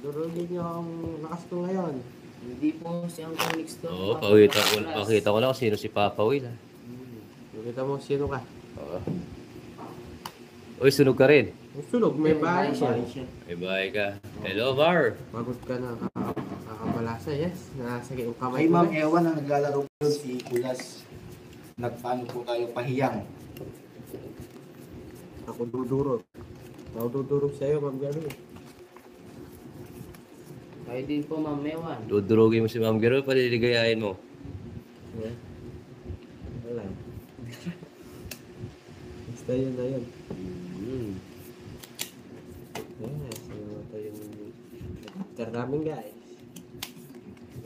Durugin nyo ang lakas ko ngayon. Hindi po si Uncle Nix to. Oo, pakita ko lang kung sino si Papa Will. Nakita mo sino ka. Oo. Uy, sunog ka rin. Ang sunog, may bahay siya. May bahay ka. Hello, Mar. Pagod ka na kakabalasa, yes. Nasagay yung kamay Kay ko. Ma'am Ewan ang naglalaro po si Kulas. Nagpaano po tayo pahiyang. Ako dudurog. Ako dudurog sa'yo, Ma'am Garo. Kayo din po, Ma'am Ewan. Dudurugin mo si Ma'am Gero, paliligayahin mo. Yeah. Wala. Basta yun na yun. Yes, ano ito yung after namin guys.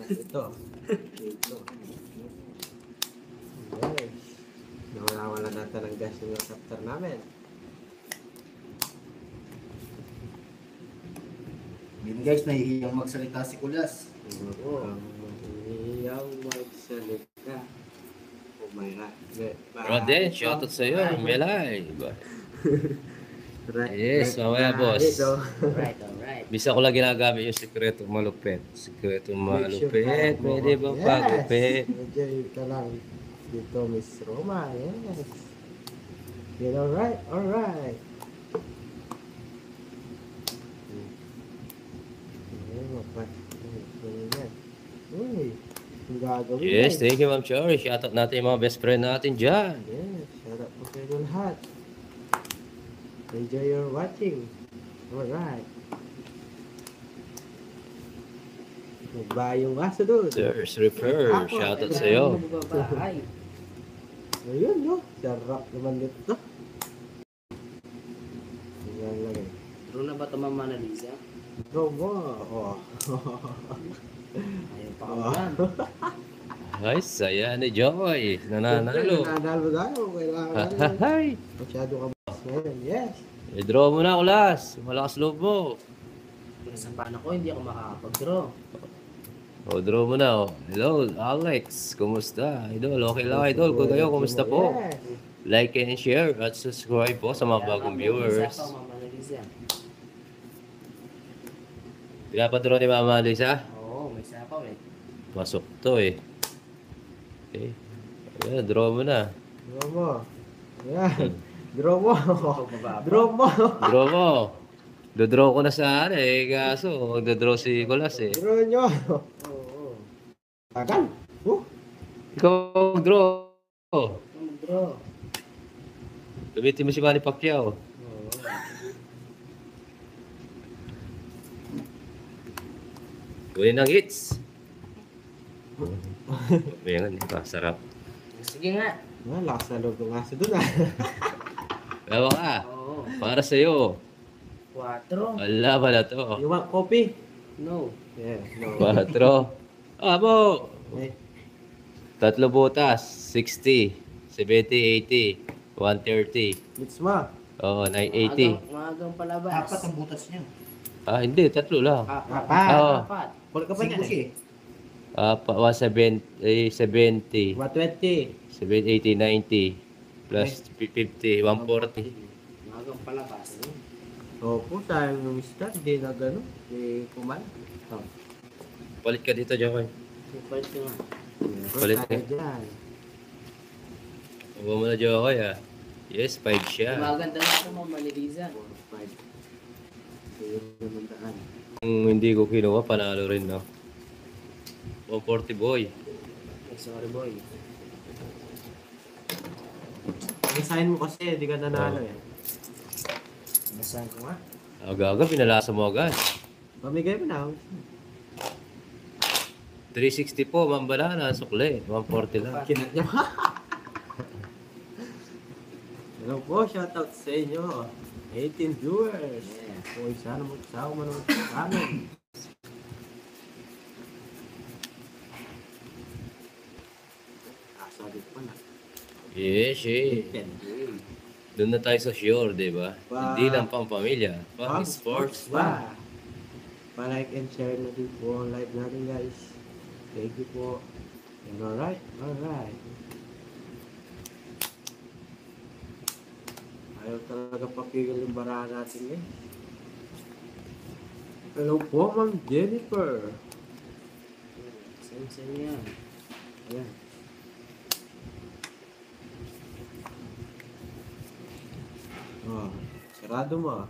Ito. Ito. Yes. Nawala natin ng gas yung after namin. Yun guys, nahihiyang magsalita si Kulas. Oo. Iyaw magsalita. Oh my God. Rodel, shoutout sa'yo. Melay. Right. Yes, mamaya, boss. Alright, alright. Bisa ko lang ginagamit yung sikreto malupit. Sikreto malupit. Pwede ba pagupit? Enjoy ka lang dito, Miss Roma. Yes. Get alright, alright. Uy, ang gagawin. Yes, thank you, Ma'am Chori. Shoutout natin yung mga best friend natin dyan. Yes, shout out po kayo lahat. Enjoy your watching. Alright. Magbayong aso doon. Sirs Repair, shoutout sa'yo. Magbabahay. Ayun, no? Sarap naman dito. Yan lang eh. True na ba ito, Ma'am Annalisa? Go mo. Oh. Ayaw pa ka man. Ay, saya ni Joy. Nananalo. Nanalo tayo. Kailangan natin. Hay! Masyado ka boss ngayon. Yes. I-draw mo na, Kulas. Malakas loob mo. Sa paano ko, hindi ako makakapag-draw. O, draw mo na. Oh. Hello, Alex. Kumusta? Idol, okay lang, Idol. Kung kayo, kumusta po? Yes. Like and share at subscribe po sa mga bagong viewers. Isa pa, Ma'am Annalisa. Pinapadraw ni Mama Lisa? Oo, may sapaw eh. Pasok to eh. Okay. Ayan, draw mo na. Draw mo. Yan. Draw mo. Pagbaba. Draw mo. Draw mo. Dodraw ko na sa ano eh. Kaso, magdodraw si Kulas eh. Draw nyo. Oo. Tagal. Ikaw mag-draw. Mag-draw. Gamitin mo si Manny Pacquiao. Oo. Kunin ng hits. Ayan, sarap. Sige nga. Lakas na loob ng aso doon ah. Bawa ka. Oo. Para sa'yo. 4. Wala pala to. You want coffee? No. Yeah. No. 4. Amo! Eh, Tatlo butas. 60. 70, 80. 130. It's ma. Oo, 980. Maagang palabas. Apat ang butas niya. Ah, hindi. Tatlo lang. Apat. Oo. Apat. Wala ka pa niyan eh. 170. 120. 780, 90. Plus 50, 140. Maagang palabas. Opo, sayang yung mister. Hindi na gano'n. Hindi kuman. Palit ka dito, Jokoy. Palit ko nga. Palit tayo eh. dyan. Huwag mo na, Jokoy, ah. Yes, 5 siya. Maganda na ito, Ma'am Annalisa. 4, 5. Ayun naman daan. Kung hindi ko kinuha, panalo rin, no? 140, boy. Ay, sorry boy. Resign mo kasi, hindi ka nanalo eh. Basahin ko nga. Aga-aga, pinalasa mo agad. Pamigay mo na. 360 po, Ma'am Banana, sukle. 140 lang. Kinat niya pa. Hello po, shoutout sa inyo. 18 viewers. Uy, sana magsawa manood sa amin. Sabi ko na. Yes, eh. 10. Doon na tayo sa sure, di ba? Wow. Hindi lang pang pamilya. Pang sports ba? Pa-like and share na din po ang live natin guys. Thank you po. And alright, alright. Ayaw talaga papigil yung barahan natin eh. Hello po, Ma'am Jennifer. Saan yan? Ayan. Oh, sarado mo ah.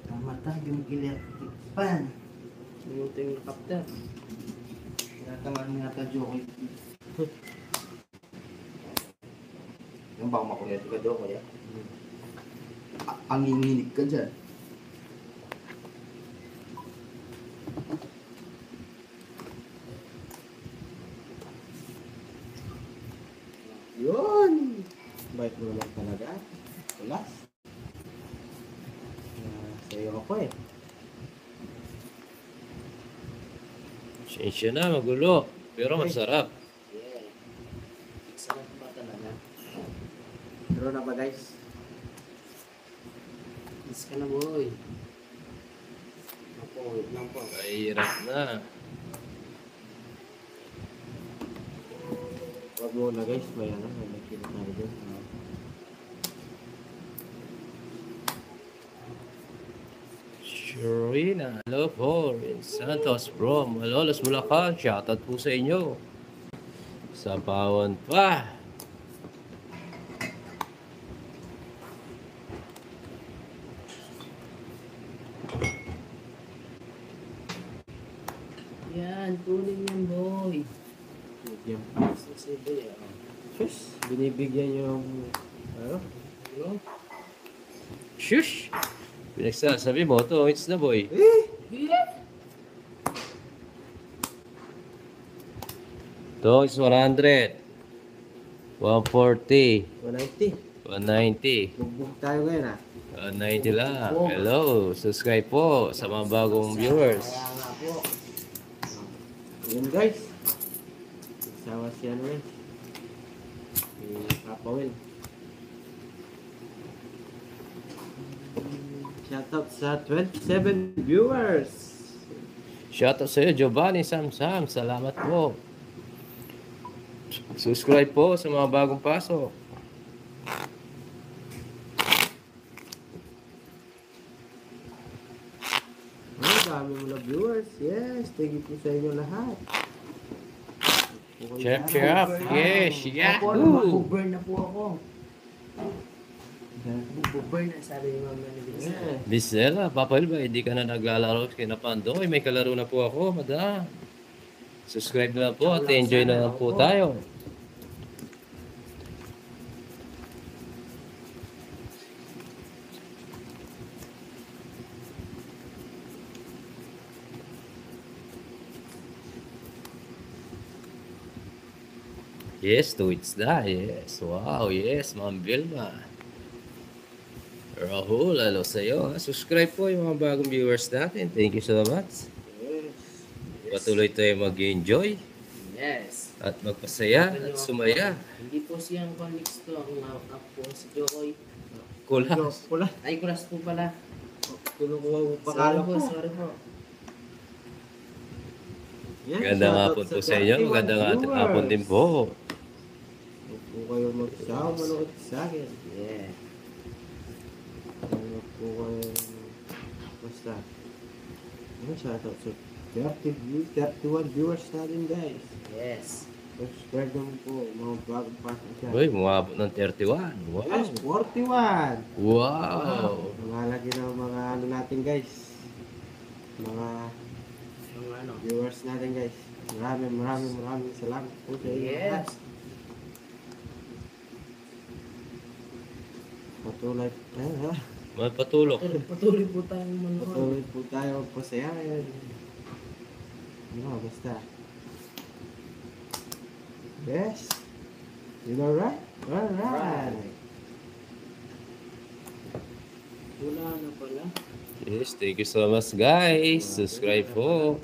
Tama tayo yung gilir. Pan. Minuto yung kapter. Tinatangan nga ta Jokoy. Yung baka makulit ka Jokoy, ah. Ang inginig ka dyan. Yun! Bait mo naman talaga. Kulas. Sa'yo ako eh. Siya na, magulo. Pero masarap. Yeah. Sarap ba talaga? Pero na ba guys? Is ka na boy. Ako, wait lang po. Mahirap na. Huwag muna guys, may ano, may nakita tayo dun. Sherina, hello po. Rin Santos from Malolos, Bulacan. Shoutout po sa inyo. Sa bawon pa. Yan, tuloy yan boy. Bigyan. Sisibi ah. Shush! Binibigyan yung, ano? Ano? Shush! Pinagsasabi mo to, it's the boy. To is 100. 140. 190. 190. Bugbog tayo ngayon ah. 190 lang. Hello, subscribe po sa mga bagong viewers. Kaya nga po. Yun guys. Isawa si ano eh. Si Papa Will. Shoutout sa 27 viewers. Shoutout sa iyo, Giovanni Samsam. Salamat po. Subscribe po sa mga bagong pasok. Ay, dami mo na viewers. Yes, thank you po sa inyo lahat. Cheer up. Yes, Ako, yahoo! mag-burn na po ako. Mag-burn na, sabi ni Mama ni Vincent. Yeah. Bisela, Papel ba? Hindi ka na naglalaro kina Pandoy. May kalaro na po ako, madam. Subscribe na po at enjoy na lang po tayo. Yes, to it's that. Yes. Wow, yes, Ma'am Vilma. Rahul, hello sa iyo. Subscribe po yung mga bagong viewers natin. Thank you so much. Yes. Patuloy tayo mag-enjoy Yes. at magpasaya at sumaya. Hindi po siyang Conix to. Ang up po si Jokoy. Kulas. Pula. Ay, kulas po pala. Kinukuha mo Sorry pakala po, ko. sorry po. Yes, Magandang shoutout hapon po sa sa inyo. 31 Magandang viewers. hapon din po. Huwag po kayo magsama manood sa akin. Yeah. Huwag po kayo basta. Ano, shoutout sa 31 viewers natin guys. Yes. Subscribe naman po mga bagong pasok dyan. Uy, umabot ng 31. Wow. Yes, 41! Wow. Nangalagi ng mga ano natin guys. Mga Yung ano. viewers natin guys. Maraming salamat po sa inyo lahat. Yes. Patuloy, Magpatulog. Patuloy po tayong manood. patuloy po tayo magpasayahin. Ano, basta. Yes. You know right? Alright. Wala na pala. Yes, thank you so much guys. Subscribe po.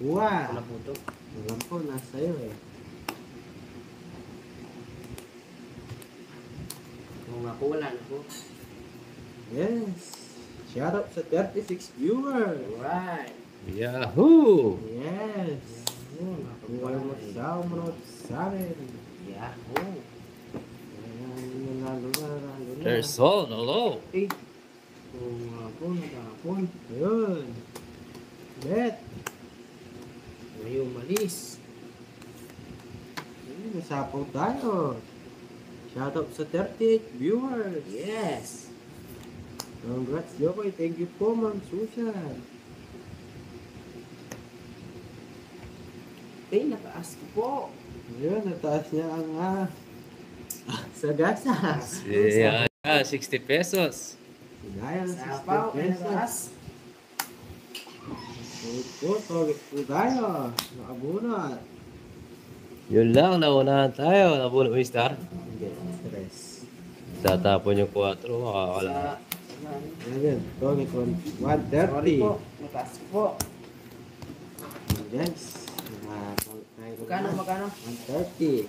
Wala Wow. po to. Alam ko, nasa iyo eh. Kung ako wala na po. Yes. Shout out sa 36 viewers. Alright. Yahoo! Yes. Yun, Kung kayo magsawa manood sa akin. Yahoo! Lalo na. There's all. Hello. Eh, kung hapon, maghapon. Ayun. Walis. Nasapaw tayo. Shoutout sa 38 viewers. Yes. Congrats, Jokoy. Thank you po, Ma'am Susan. Okay, naka-ask ko po. Ayun, nataas niya ang sagasa. Yeah, 60 pesos. Sinaya ng 60 Sapaw, ay pesos. naka-ask. Ito, togit po tayo. Nakabunot. Yun lang, naunahan tayo. Nabuno mo yung star. Hindi, stress. Tatapon yung 4, makakala. Ayan, togit Sorry 130. po, naka-ask po. Yes. Magkano? 130.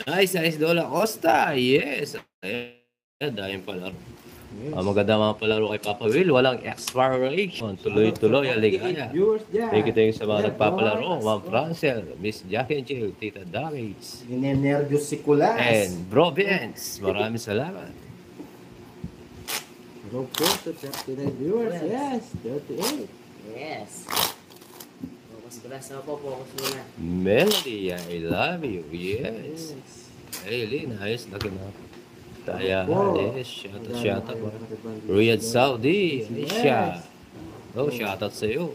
Nice, $6 Costa. Yes. Ayan, dahil palaro. Yes. Maganda mga palaro kay Papa Will. Walang expiration. Tuloy-tuloy ang ligaya. Viewers dyan. Thank you sa mga Yeah, nagpapalaro. boys. Ma'am Francel, Miss Jackie and Jill, Tita Daris, Ninenervyos si Kulas. and Bro Vince. Maraming salamat. Hello po sa 39 viewers. Yes, 38. Yes. Focus glass na po, focus muna. Melody, I love you. Yes. Yes. Hey, Lynn, ayos na na. Kaya, Opo. yes, shoutout. Riyadh Saudi, Aisha. Oh, shoutout sa iyo.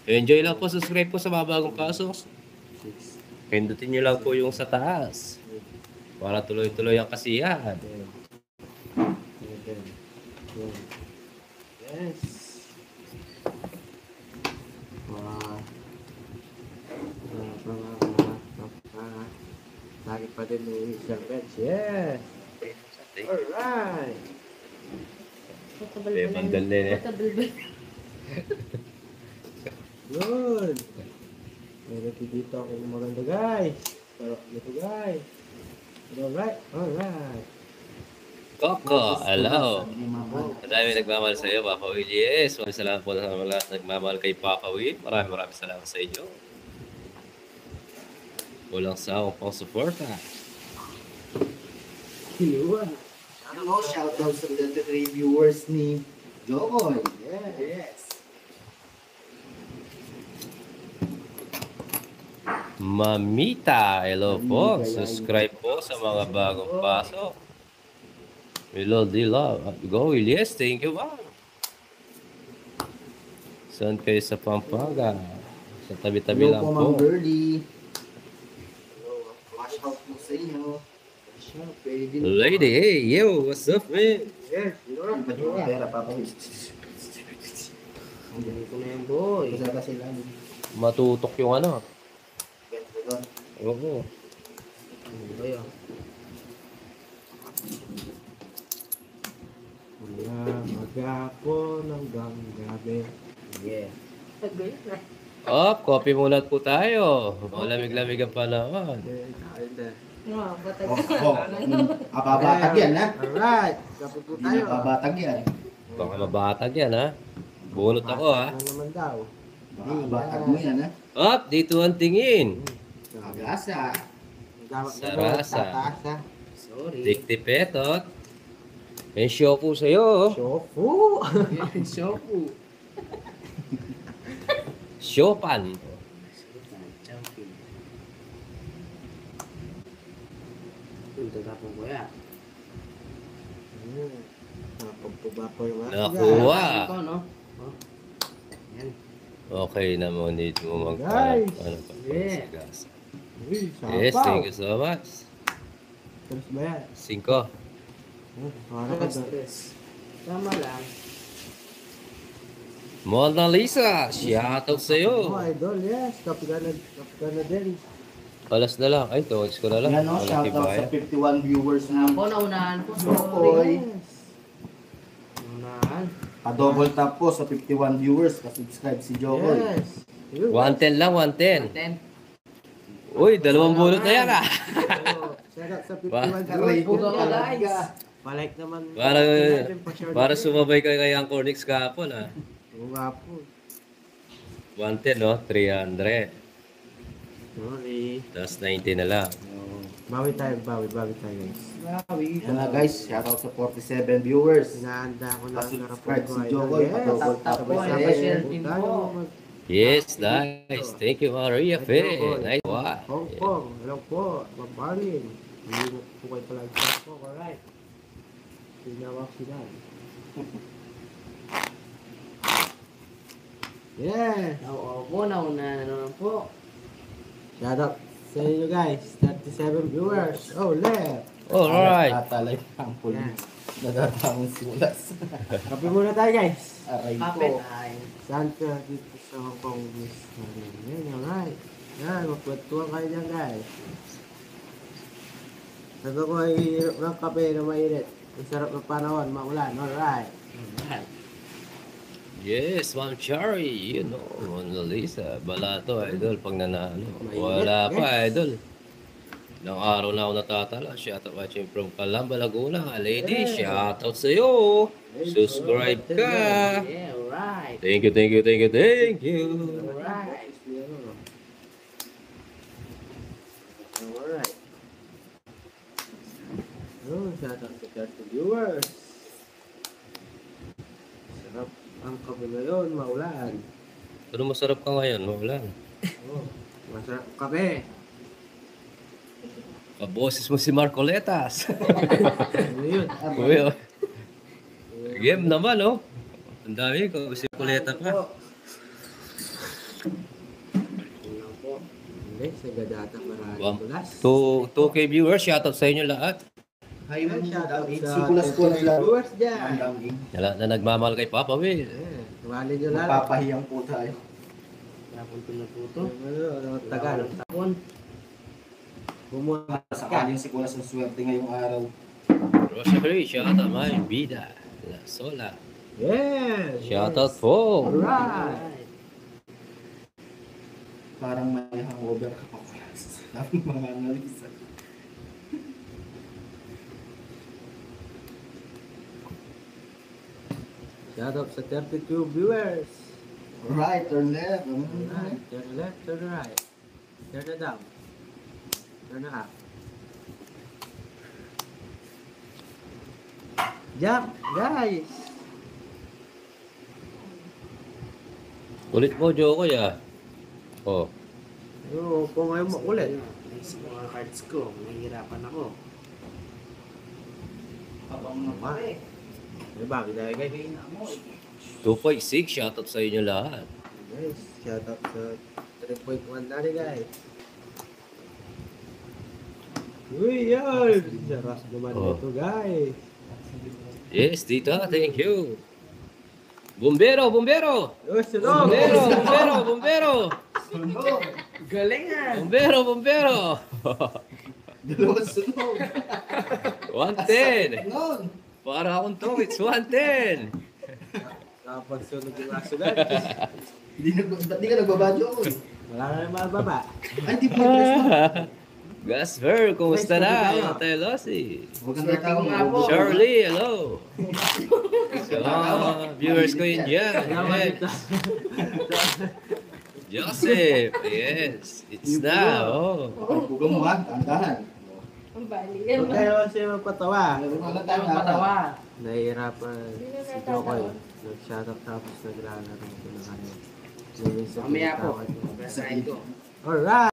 Enjoy lang po, subscribe po sa mga bagong pasok. Pindutin nyo lang po yung sa taas. Para tuloy-tuloy ang kasiyahan. Yes. Lagi pa din yung Sir Benz. Yes. Alright. Eh, bandal din eh. Good. Meron dito ako maganda guys. Pero dito guys. Alright. Alright. Coco, hello. Marami nagmamahal sa iyo, Papa Will. Yes, maraming salamat po sa mga lahat nagmamahal kay Papa Will. Maraming salamat sa inyo. Walang sawang pang suporta. Kinuha. Ano, shoutout sa 23 viewers ni Jokoy. Yes. Mamita, hello po. Subscribe po sa mga bagong pasok. Melody Love. Go, Will. Yes, thank you, ma'am. Saan kayo sa Pampanga? Sa tabi-tabi Hello lang po, Ma'am po. Girlie. Wash out po sa inyo. Pwede din. Lady, hey, yo, what's up, man? Yes. Kinuha. Iba yung pera, Papa. Hindi ko na yan, boy. Isa ka sila. Matutok yung ano. Ganito doon. Oo. Ano ba yun? Mula maghapon hanggang gabi. Yeah. Agay na. Op, coffee muna po tayo. Malamig-lamig ang panahon. Kain na. Ababatag yan, ha? Alright. Kapag po Hindi tayo. na babatag yan. Baka mabatag yan, ha? Bunot ako, ha? Ano naman daw? Babatag mo yan, ha? Op, dito ang tingin. Agasa. Sarasa. Tatasa. Sorry. Tiktipetot. May show po sa'yo. Shofu. Yan, Shofu. Showpan. Champion. Punta tapong ko yan. Napagpuba po yung mga. Nakuha. Ito, no? Oh. Yan. Okay na mo, need mo Guys. Ano pa? Yeah. Sagasa. Uy, Yes, sapaw. thank you so much. Terus ba yan? 5. Para ka doon. Stress. Tama lang. Mona Lisa, shoutout Oh, sa'yo. idol, yes. Kapga na din. Alas na lang. Ay, tawag ko na lang. Yan, no? Walang Shoutout sa tibayan. 51 viewers ni Ako na unahan po. Jokoy. Yes. Unahan. Pa-double tap po sa 51 viewers. Pa-subscribe si Jokoy. Yes. Yun. 110 lang, 110. 10. Uy, 2 bunot na yan, ah. Oh, shout out sa 51 Karay ko viewers. ka, talaga. guys. Palike naman. Para sumabay ka kay Uncle Nix kahapon, ah. Oo nga po. 110, no? 300. Sorry. Tapos 90 na lang. Bawi tayo guys. Yan na guys, shoutout sa 47 viewers. Hinahanda ko na ang Pa-subscribe ko, si idol. Jokoy. Yes. Pa-double tap po. Sabay-sabay Eh. share din po. Yes, nice. Thank you, Maria Fe. Nice one. Hong Kong, hello po. Mabalin. Hindi na po kayo palagi sa Hong Kong, alright. Tinawag sila. Yes! Oo po, nauna na naman po. Shout out sa inyo guys. 37 viewers. Oh, left. Alright. Tatalay ang puli. Yan. Nadatamang simulas. Kape muna tayo guys. Aray Kapit ko. ay. Santa dito sa Hong Kong. Yan, alright. Yan, magkwentuhan kayo dyan guys. Sabi ko ay hirap ng kape na mainit. Ang sarap ng panahon, maulan. Alright. Yes, Ma'am Chari. You know, Mona Lisa. Balato, idol. Pag nanalo. Wala pa, idol. Ilang araw na ako natatala. Shoutout watching from Calamba, Laguna. Lady, shoutout sa'yo. Subscribe ka. Yeah, alright. Thank you, thank you, thank you, thank you. Alright. Alright. Oh, shout out sa 30 viewers. Sarap ang kape ngayon, maulan. Ano masarap ka ngayon? Wala. Oh, masarap ang kape. Kaboses mo si Marcoletas. Ano yun? Uy, oh. Game naman, oh. Ang dami ko. Si Marcoleta pa. Ano po? Hindi, sa gadata maraming Bam. bulas. 2K viewers, shoutout sa inyo lahat. Hay mo Shout out sa Sikulas-kulas 30 lang. viewers dyan. Nala na nagmamahal kay Papa Will. Tuwalin nyo lang. Magpapahiyang po tayo. Napunto na po to. Ano, tagal. Tapon. Bumuha. Sakaling sikulas ng swerte ngayong araw. Rosary, shoutout my vida. La Sola. Yes! Shoutout po. Alright! Parang may hangover ka pa. Sabi ng mga analisa. Shout out sa 32 viewers. Right or left? Alright, turn left, turn right. Turn it down. Turn it up. Jump, guys! Ulit mo, Jokoy ah. Oh. Yo, kung ngayon makulit. Sa mga cards ko, nahihirapan ako. Diba, bidaya guys. 2.6, shoutout sa inyo lahat. Guys, shout out sa 3.1 na rin guys. Uy, yun! Saras naman Oh. ito guys. Yes, tita, thank you. Bombero, bombero! Uy, sunog! Bombero, bombero, bombero! Galingan! Bombero, bombero! Dalawang sunog. 110! Sunog. Para akong to, it's 110! Kapag sunog yung aso guys. Di ka nagbabadyo ako eh. Wala na naman mababa. Ay, di po press mo. Gasper, kumusta na? Ate Lossie. Huwag kang tatawag nga po. Shirley, hello. So, viewers ko yun dyan. Yes. Joseph, yes. It's now. Oh. Huwag mo ha, tandahan. Ang bali. Huwag kayo kasi magpatawa. Wala Tayo patawa. Nahihirapan si Jokoy. Nag-shoutout tapos naglalaro ko na kanya. Mamaya po. Basahin ko. Alright!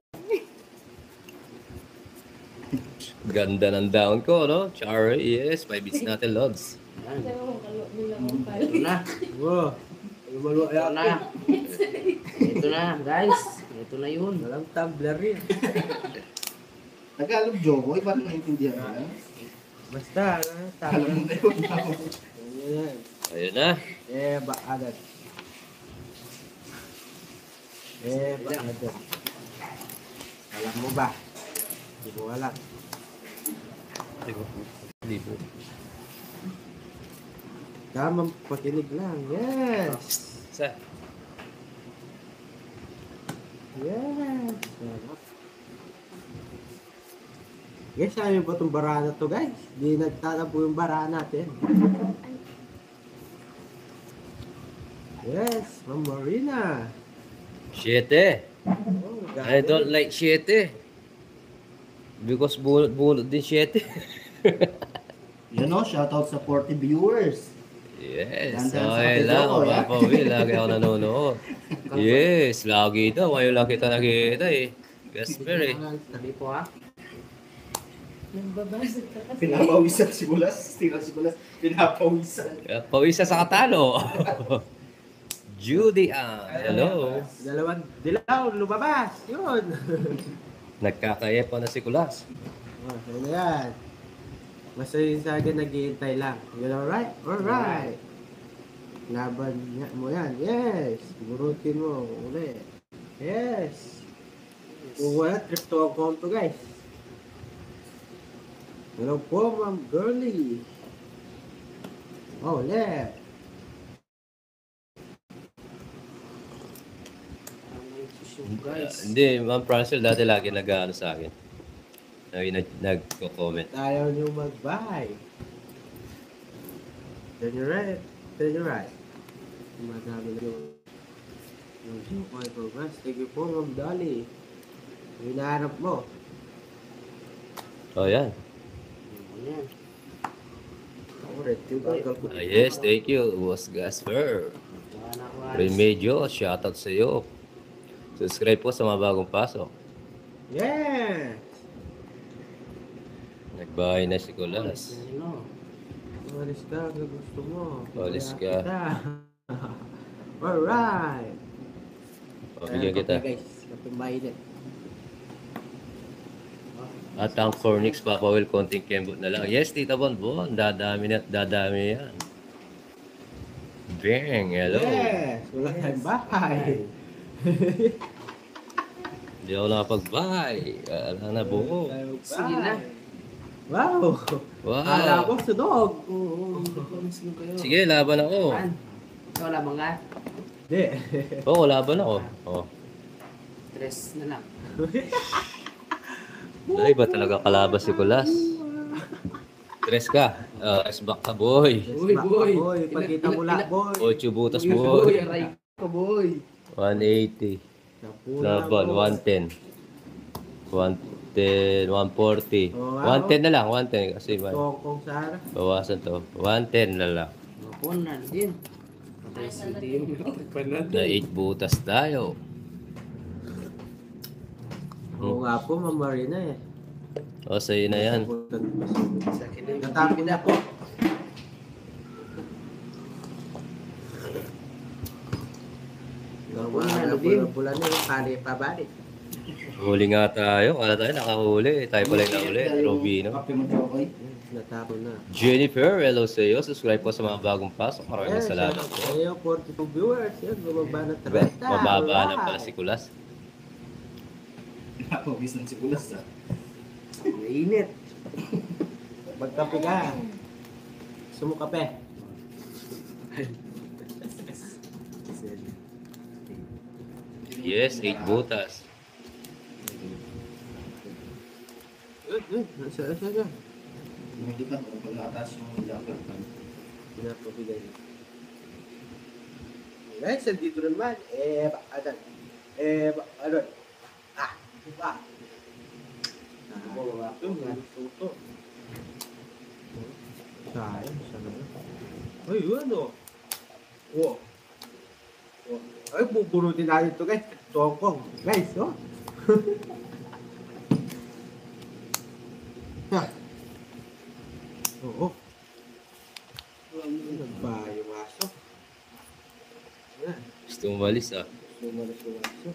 Ganda ng down ko, no? Chari, yes. 5 bits natin, loves. Yan. Ang bali. Ito na. Wow! Lumalo Ito na. Ito na, guys. Ito na yun. Walang tumbler yun. Tagalog Jokoy, parang naintindihan mo lang. Basta, Alam mo na yun. Ayan. Ayun na. Ba agad. Ba agad. Alam mo ba? Hindi ko alam. Libo. Tamang pakinig lang. Yes! Sa? Yes! Sarap. Guys, sabi ba itong bara na to guys? Di nagtatapo yung bara natin. Yes, Ma'am Marina. 7. Oh, I don't like 7. Because bunot din 7. Yun o, shoutout sa 40 viewers. Yes. Ganda sa Okay atin, lang. Jokoy, ah. Papa Will, lagi ako nanonood. Yes, lagi daw. Ngayon lang kita nakita eh. Gasper eh. Tabi po ha. Nagbabasag ka kasi. Pinapawisan si Bulas. Tira si Bulas. Pinapawisan. Kaya pawisa sa katalo. Judy hello. Dalawang dilaw, lumabas. Yun. Nagkakaya pa na si Kulas. Oh, ano yan? Basta yung sa akin naghihintay lang. You alright? Alright. Laban mo yan. Yes. Burutin mo. Uli. Yes. Kung wala, trip to Hong Kong to guys. Hello po, Ma'am Girly. Oh, left. Guys. Hindi, Ma'am Francel dati lagi nag-ano sa akin. Nagko-comment. Ayaw nyo mag-buy. Turn your right. Turn your right. Madami na yung Jokoy Progress. Thank you po, Ma'am Dolly. Hinahanap mo. Oh, yan. Ayan. Ako rin, yung uncle ko. Yes, thank you. Boss Gasper. Tsaka na ako. Remedyo, shoutout sa iyo. Subscribe po sa mga bagong pasok. Yes! Nagbahay na si Kulas. Ano? Umalis ka kung gusto mo. Umalis Kaya ka. Alright! Pabigyan kita. Okay guys, kapag mainit. At ang Cornix Papa Will, konting kembot na lang. Yes, Tita Bonbon. Dadami na at dadami yan. Bang, hello. Yes! Wala tayong bahay. Hindi ako nakapag-buy. Wala na buo. Sige na. Wow! Wow. Kala ko sunog. Oo, mismo kayo. Sige, laban ako. Saan? Ikaw labang ka? Hindi. Oo, laban ako. Oh. Tres na lang. Ay, ba talaga kalabas si Kulas? Tres ka. S-back ka, boy. Uy, boy. Boy, pagkita mo lang, boy. 8 butas, Boy, boy. aray ko, boy. 180. Laban, 110. 110, 140. Oh, wow. 110 na lang, 110. Kasi Tongkong Sara. bawasan to. 110 na lang. Mapon na din. Patay si Tim. Na 8 butas tayo. Oo nga po, Ma'am Marina eh. O, sa'yo na yan. Sa akin na yung Natapin na po. Hanggang mga pula-pula na yung pari pabalik. Huli nga tayo. Kala tayo nakahuli. Tayo pala yung nahuli. Robino. Kape mo, Jokoy. Natapon na. Jennifer, hello sa iyo. Subscribe po sa mga bagong pasok. Maraming salamat po. Ayaw, 42 viewers. Yan, bumaba na Diba? 30. Mababa na pala si Kulas. Pinapawisan si Bulas. Mainit. Magkape ka. Gusto mo kape? Yes, 8 butas. Nasa. Hindi ka kung pag nakatas yung locker. Pinapabigay. Guys, dito naman. Ano? Ah, diba? Ito. Sayang, sana ba? Ay, yun o. Oh. Ay, bubunutin natin ito guys. Tongkong. Guys, oh. Ha. Oo. Nagbahay yung aso. Yan. Gusto umalis ah. Lumalas yung aso.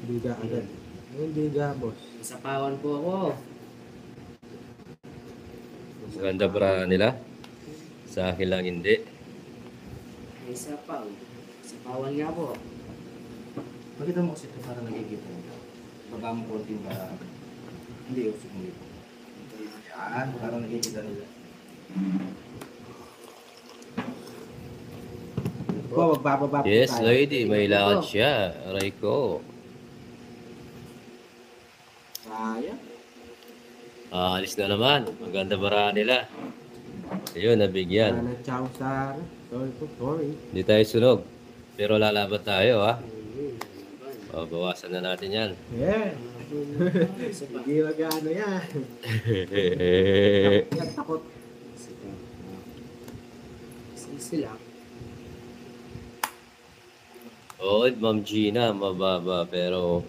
Hindi ka agad. Hindi ka, boss. Sapawan po ako. Sa ganda para nila. Sa akin lang hindi. May sapaw. Sapawan nga po. Pakita mo kasi ito para nagigito. Baba mo konti para hindi usok mo dito. Yan, para nagigita nila. Oh, magbababa po Yes, tayo. lady. May lakad siya. Aray ko. Sayang. Alis na naman. Maganda para nila. Ayun, nabigyan. Sana chow Sara. Sorry. Hindi tayo sunog. Pero lalaban tayo ha. O, bawasan na natin yan. Yeah. Isa pa. Hindi mag-ano yan. Yan, takot. Isa pa. Easy lang. Oo, Ma'am Gina, mababa, pero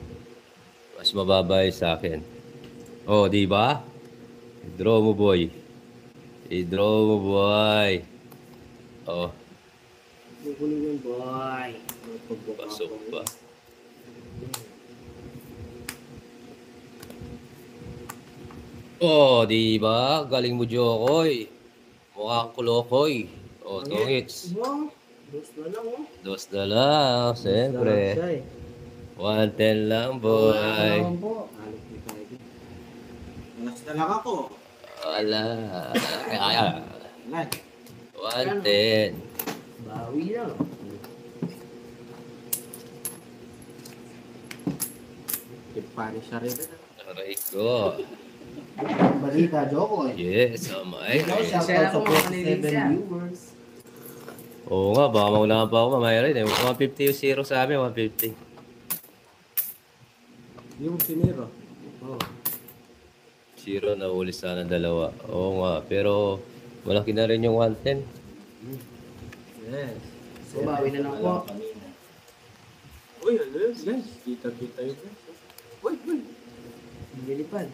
mas mababa yung sa akin. Oh, di ba? I-draw mo, boy. I-draw mo, boy. Oh, Kukunin yung boy. pasok pa. Oh, di ba? Galing mo, Jokoy. Mukha kang kulokoy. Oh, tungits. Wow. Dos na lang oh. Dos na lang, siyempre. Siya eh. 110 lang, boy. Alam po. Alam po tayo. Alas na lang ako. Wala. Ay, Alas. 110. Bawi lang. Ipani siya rin. Aray ko. Balita, Jokoy. Yes, oh my Ikaw, God. shout Share out sa ako mga kanilig 47 siya. viewers. Oo nga, baka maunahan pa ako mamaya rin. 150 yung zero sa amin, 150. Yung siniro. Oh. Zero na uli sana dalawa. Oo nga, pero malaki na rin yung 110. Yes. So, bawi na lang po. Kanina. Uy, ano yun guys? Kita-kita yun guys. Uy, uy. Nilipad.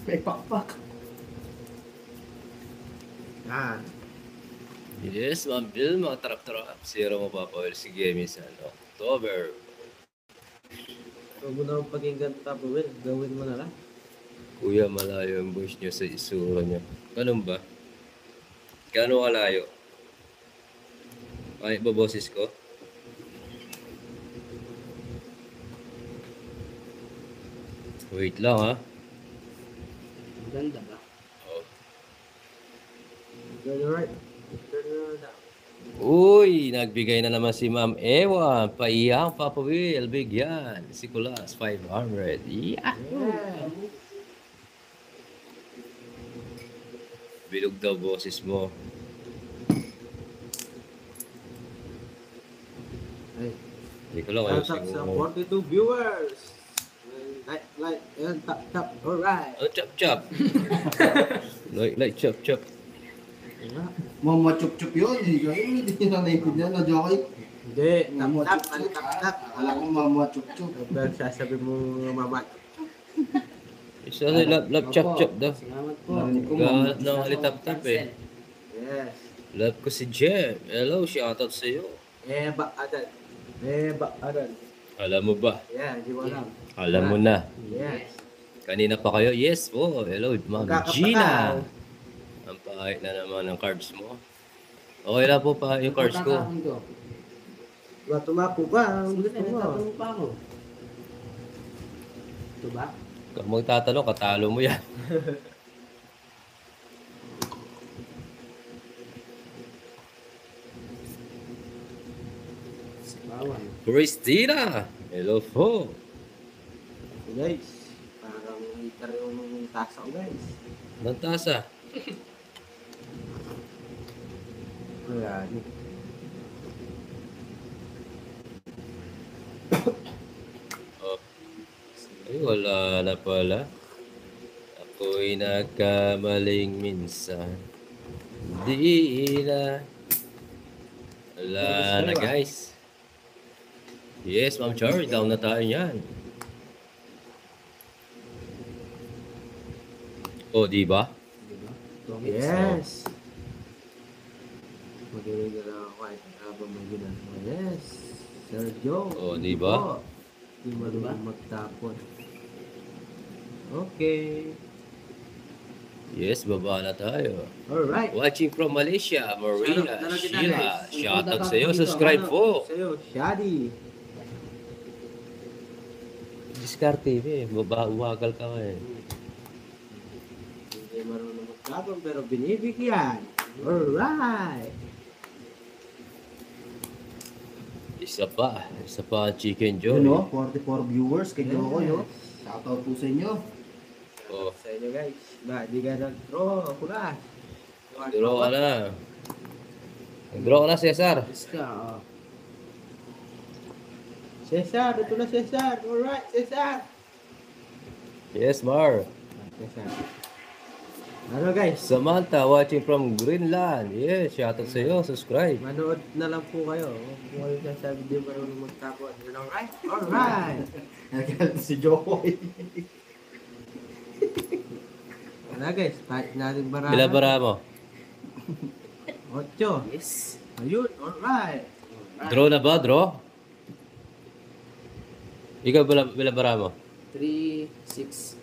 May pakpak. Ah. Yes, Ma'am Bill, mga trap-trap. Zero mo papawil si Gemi sa October. Huwag mo naman pakinggan tapo, Will. Gawin mo na lang. Kuya, malayo yung voice niyo sa isura niyo. Ganun ba? Gano'ng kalayo? Ay, ba boses ko? Wait lang ha. Ganda ba? Oh. You're right. Turn it down. Uy, nagbigay na naman si Ma'am Ewa. Paiyang Papa Will, bigyan. Si Kulas, 500. Yeah. Yeah. Bilog daw boses mo. Ay. Hindi ko lang Shout out ayusin sa mo. 42 viewers. Like, and tap. Alright. Oh, chop chop. like chop chop. Mama chup-chup yun. Hindi na naintindihan na Jokoy. Hindi, Mama tap. chup-chup. Alam ko mama chup-chup. Pero sasabi mo mama. Isa na love chop chop daw. Salamat po. Narinig ko, Gahanap ng alitap-tap eh. Yes. Love ko si Jem. Hello, shoutout sa iyo. Adan. Alam mo ba? Yeah, di mo alam. Alam mo na. Yes. Kanina pa kayo? Yes po. Hello, Ma'am Magkakapakaw. Gina. Ang pahit na naman ng carbs mo. Okay lang po pa yung carbs ko. Tatakon ko. Matumapo ba? Ang Sige, gusto mo. nagtatanong pa ako. Ito ba? Kung magtatanong, katalo mo yan. Si Bawan. Christina! Hello po. Guys, parang liter yung tasa ko guys. Anong tasa? Ayan. Oh. Ay, wala na pala. Ako'y nagkamaling minsan. Di na. Wala na guys. Yes, Ma'am Char, down na tayo yan. Oh, di ba? Diba? Yes. Magaling na lang ako kahit habang may ginagawa. Yes. Sergio. Oh, di ba? Hindi marunong magtapon. Okay. Yes, baba na tayo. Alright. Watching from Malaysia, Maria, Ano, Sheila. guys? Shoutout Ano, sa iyo. dito? Subscribe Ano? po. Sa'yo, Shadi. Discard TV. Baba, uwagal ka eh. Hindi marunong magtapon pero binibigyan. Alright. Isa pa ang Chicken Yun Joy. o, 44 viewers kay Jokoy o. Shoutout po sa inyo. Oh, Sa inyo guys. Ba, di ka nag-draw. Ako na. draw ka na. Draw ka na, Cesar. Iska, oh. Cesar, ito na Cesar. Alright, Cesar. Yes, Mar. Yes, ano guys, Samantha watching from Greenland. Yes, shoutout sa iyo. Subscribe. manood na lang po kayo. Kung kayo sasabi di marunong magtapon. Alright? Alright! Nagalit si Jokoy. Wala guys, kahit natin barahan. Bilabara mo. 8. Yes. Ayun, alright. Draw na ba? Draw? Ikaw bilabara mo. 3, 6,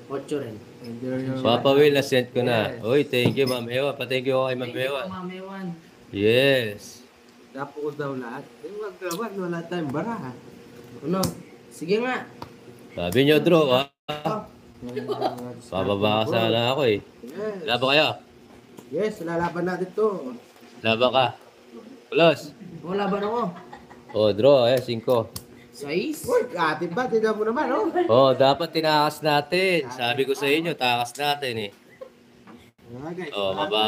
8 rin. Enjoy your Papa Will, na-send ko na. Uy, thank you, Ma'am Ewa. Pa-thank you kay Ma'am Thank you Ewa. po, Ma'am Ewan. Yes. Tapo ko daw lahat. Eh, wag naman, wala tayong barahan. Ano? Sige nga. Sabi niyo, draw, ha? Pababa ka sana ako, eh. Yes. Laban kayo. Yes, lalaban natin to. Laban ka. Plus. Wala ba ako? Oh, draw, 5. 6? Uy, ate ba? Tignan mo naman, oh. Oh, dapat tinakas natin. Sabi ko sa inyo, takas natin, eh. Wala guys. Oh, mababa